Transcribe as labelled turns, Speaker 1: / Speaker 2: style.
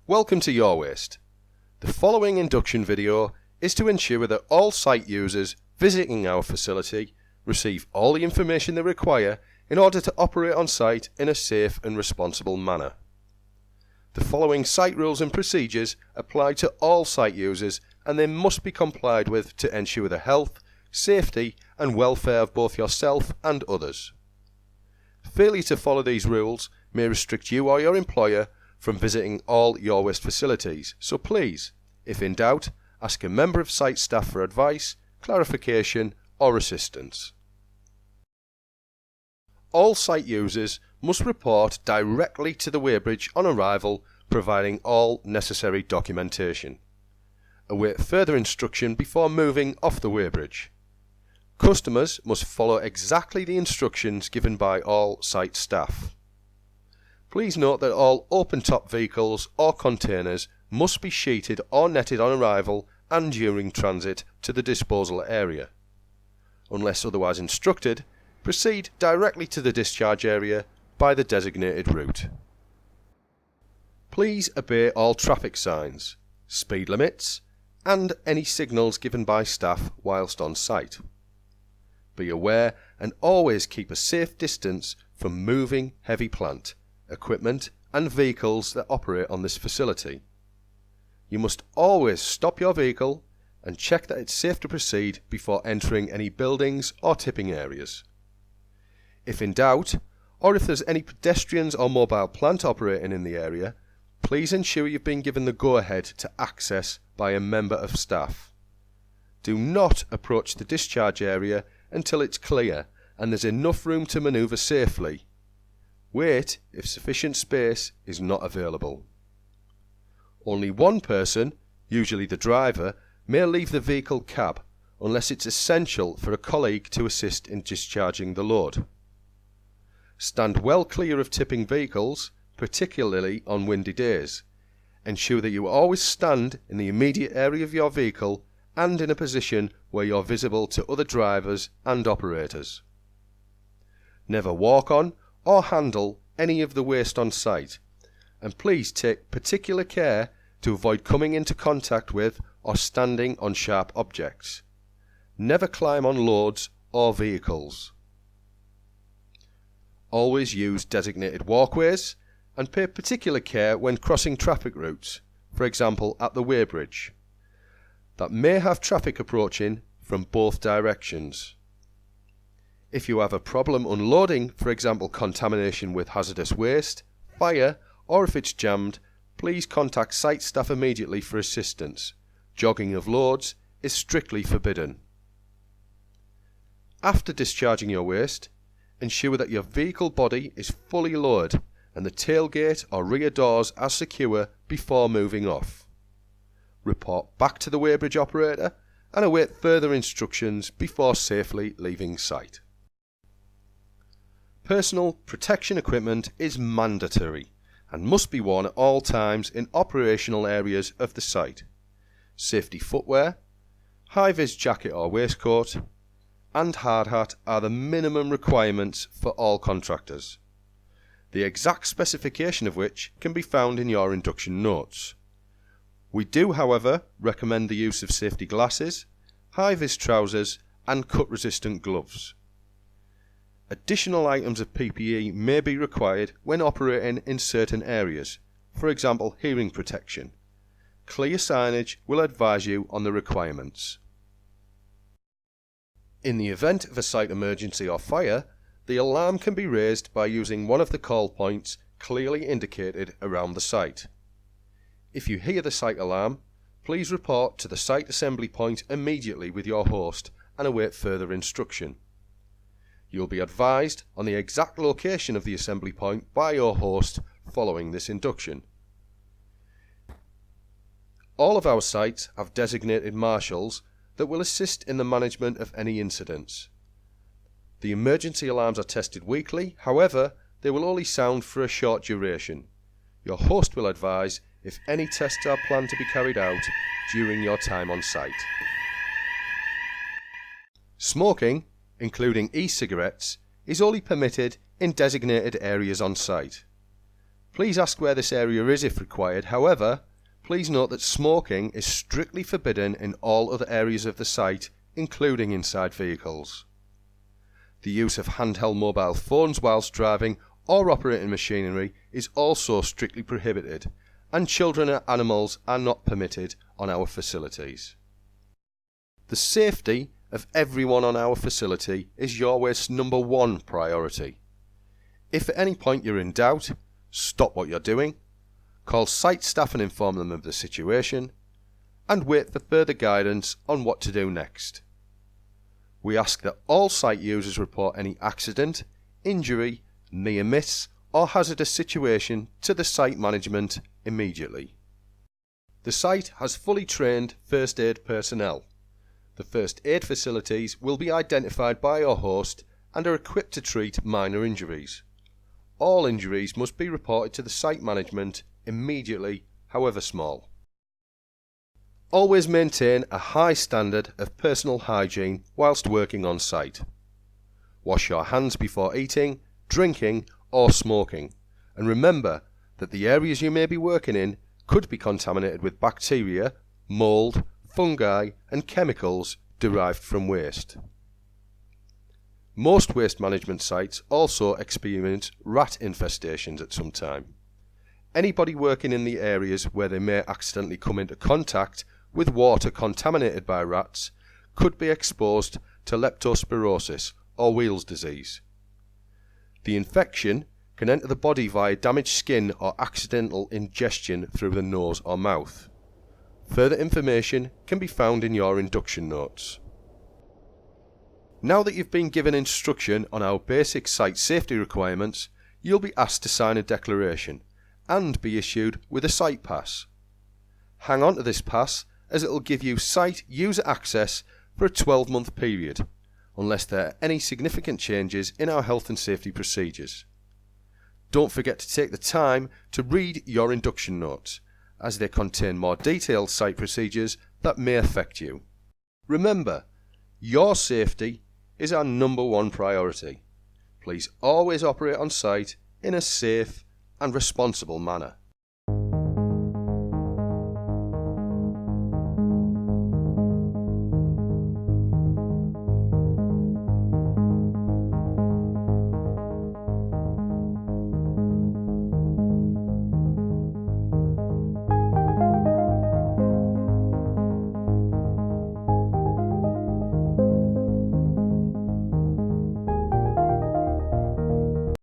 Speaker 1: Welcome to Your Waste. The following induction video is to ensure that all site users visiting our facility receive all the information they require in order to operate on site in a safe and responsible manner. The following site rules and procedures apply to all site users and they must be complied with to ensure the health, safety and welfare of both yourself and others. Failure to follow these rules may restrict you or your employer from visiting all Your Waste facilities, so please, if in doubt, ask a member of site staff for advice, clarification or assistance. All site users must report directly to the weighbridge on arrival, providing all necessary documentation. Await further instruction before moving off the weighbridge. Customers must follow exactly the instructions given by all site staff. Please note that all open-top vehicles or containers must be sheeted or netted on arrival and during transit to the disposal area. Unless otherwise instructed, proceed directly to the discharge area by the designated route. Please obey all traffic signs, speed limits, and any signals given by staff whilst on site. Be aware and always keep a safe distance from moving heavy plant, equipment and vehicles that operate on this facility. You must always stop your vehicle and check that it's safe to proceed before entering any buildings or tipping areas. If in doubt, or if there's any pedestrians or mobile plant operating in the area, please ensure you've been given the go-ahead to access by a member of staff. Do not approach the discharge area until it's clear and there's enough room to manoeuvre safely. Wait if sufficient space is not available. Only one person, usually the driver, may leave the vehicle cab unless it's essential for a colleague to assist in discharging the load. Stand well clear of tipping vehicles, particularly on windy days. Ensure that you always stand in the immediate area of your vehicle and in a position where you're visible to other drivers and operators. Never walk on or handle any of the waste on site, and please take particular care to avoid coming into contact with or standing on sharp objects. Never climb on loads or vehicles. Always use designated walkways and pay particular care when crossing traffic routes, for example at the weighbridge, that may have traffic approaching from both directions. If you have a problem unloading, for example contamination with hazardous waste, fire, or if it's jammed, please contact site staff immediately for assistance. Jogging of loads is strictly forbidden. After discharging your waste, ensure that your vehicle body is fully lowered and the tailgate or rear doors are secure before moving off. Report back to the weighbridge operator and await further instructions before safely leaving site. Personal protection equipment is mandatory and must be worn at all times in operational areas of the site. Safety footwear, high-vis jacket or waistcoat, and hard hat are the minimum requirements for all contractors, the exact specification of which can be found in your induction notes. We do, however, recommend the use of safety glasses, high-vis trousers and cut-resistant gloves. Additional items of PPE may be required when operating in certain areas, for example hearing protection. Clear signage will advise you on the requirements. In the event of a site emergency or fire, the alarm can be raised by using one of the call points clearly indicated around the site. If you hear the site alarm, please report to the site assembly point immediately with your host and await further instruction. You'll be advised on the exact location of the assembly point by your host following this induction. All of our sites have designated marshals that will assist in the management of any incidents. The emergency alarms are tested weekly, however, they will only sound for a short duration. Your host will advise if any tests are planned to be carried out during your time on site. Smoking, including e-cigarettes, is only permitted in designated areas on site. Please ask where this area is if required. However, please note that smoking is strictly forbidden in all other areas of the site, including inside vehicles. The use of handheld mobile phones whilst driving or operating machinery is also strictly prohibited, and children and animals are not permitted on our facilities. The safety of everyone on our facility is your number one priority. If at any point you're in doubt, stop what you're doing, call site staff and inform them of the situation, and wait for further guidance on what to do next. We ask that all site users report any accident, injury, near miss or hazardous situation to the site management immediately. The site has fully trained first aid personnel. The first aid facilities will be identified by your host and are equipped to treat minor injuries. All injuries must be reported to the site management immediately, however small. Always maintain a high standard of personal hygiene whilst working on site. Wash your hands before eating, drinking or smoking, and remember that the areas you may be working in could be contaminated with bacteria, mould, fungi and chemicals derived from waste. Most waste management sites also experience rat infestations at some time. Anybody working in the areas where they may accidentally come into contact with water contaminated by rats could be exposed to leptospirosis or Weil's disease. The infection can enter the body via damaged skin or accidental ingestion through the nose or mouth. Further information can be found in your induction notes. Now that you've been given instruction on our basic site safety requirements, you'll be asked to sign a declaration and be issued with a site pass. Hang on to this pass as it will give you site user access for a 12-month period, unless there are any significant changes in our health and safety procedures. Don't forget to take the time to read your induction notes, as they contain more detailed site procedures that may affect you. Remember, your safety is our number one priority. Please always operate on site in a safe and responsible manner.